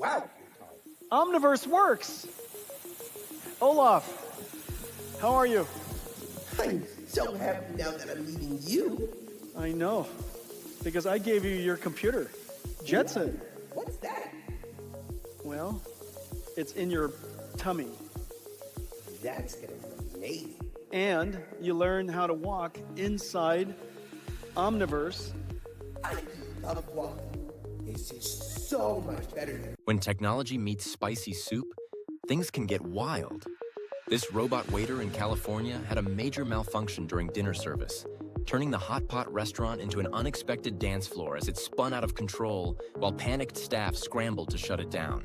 Wow. Omniverse works! Olaf, how are you? I'm so happy now that I'm meeting you. I know, because I gave you your computer, Jetson. What's that? Well, it's in your tummy. That's gonna be amazing. And you learn how to walk inside Omniverse. I love walking. This is so much better than... When technology meets spicy soup, things can get wild. This robot waiter in California had a major malfunction during dinner service, turning the hot pot restaurant into an unexpected dance floor as it spun out of control while panicked staff scrambled to shut it down.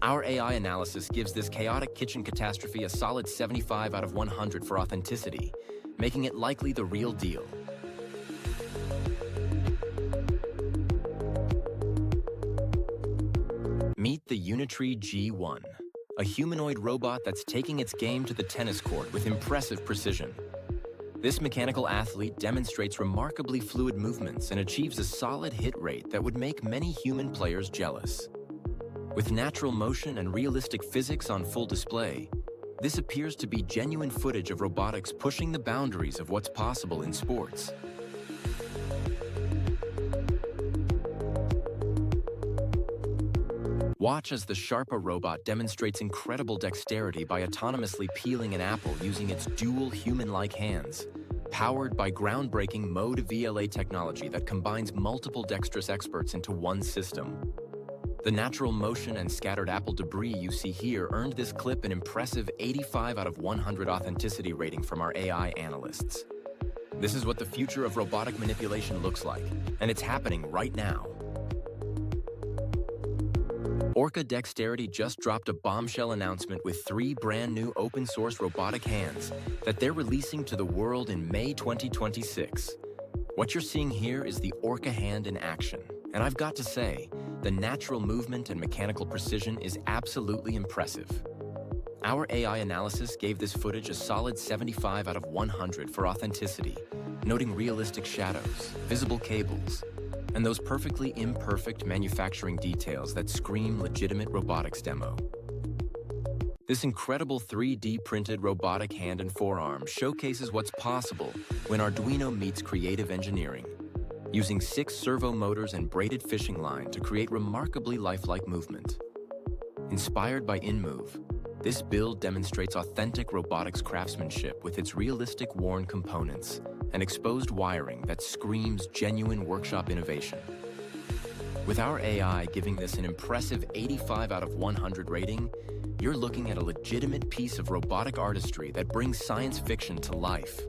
Our AI analysis gives this chaotic kitchen catastrophe a solid 75 out of 100 for authenticity, making it likely the real deal. Meet the Unitree G1, a humanoid robot that's taking its game to the tennis court with impressive precision. This mechanical athlete demonstrates remarkably fluid movements and achieves a solid hit rate that would make many human players jealous. With natural motion and realistic physics on full display, this appears to be genuine footage of robotics pushing the boundaries of what's possible in sports. Watch as the Sharpa robot demonstrates incredible dexterity by autonomously peeling an apple using its dual human-like hands, powered by groundbreaking Mode VLA technology that combines multiple dexterous experts into one system. The natural motion and scattered apple debris you see here earned this clip an impressive 85 out of 100 authenticity rating from our AI analysts. This is what the future of robotic manipulation looks like, and it's happening right now. Orca Dexterity just dropped a bombshell announcement with 3 brand new open-source robotic hands that they're releasing to the world in May 2026. What you're seeing here is the Orca hand in action, and I've got to say, the natural movement and mechanical precision is absolutely impressive. Our AI analysis gave this footage a solid 75 out of 100 for authenticity, noting realistic shadows, visible cables, and those perfectly imperfect manufacturing details that scream legitimate robotics demo. This incredible 3D printed robotic hand and forearm showcases what's possible when Arduino meets creative engineering, using 6 servo motors and braided fishing line to create remarkably lifelike movement. Inspired by InMove, this build demonstrates authentic robotics craftsmanship with its realistic worn components and exposed wiring that screams genuine workshop innovation. With our AI giving this an impressive 85 out of 100 rating, you're looking at a legitimate piece of robotic artistry that brings science fiction to life.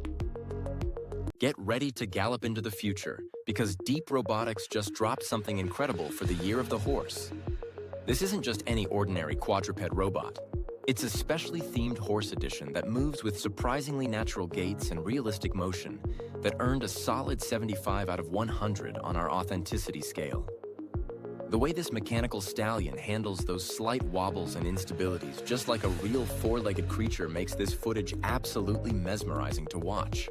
Get ready to gallop into the future, because Deep Robotics just dropped something incredible for the Year of the Horse. This isn't just any ordinary quadruped robot. It's a specially themed horse edition that moves with surprisingly natural gaits and realistic motion that earned a solid 75 out of 100 on our authenticity scale. The way this mechanical stallion handles those slight wobbles and instabilities just like a real 4-legged creature makes this footage absolutely mesmerizing to watch.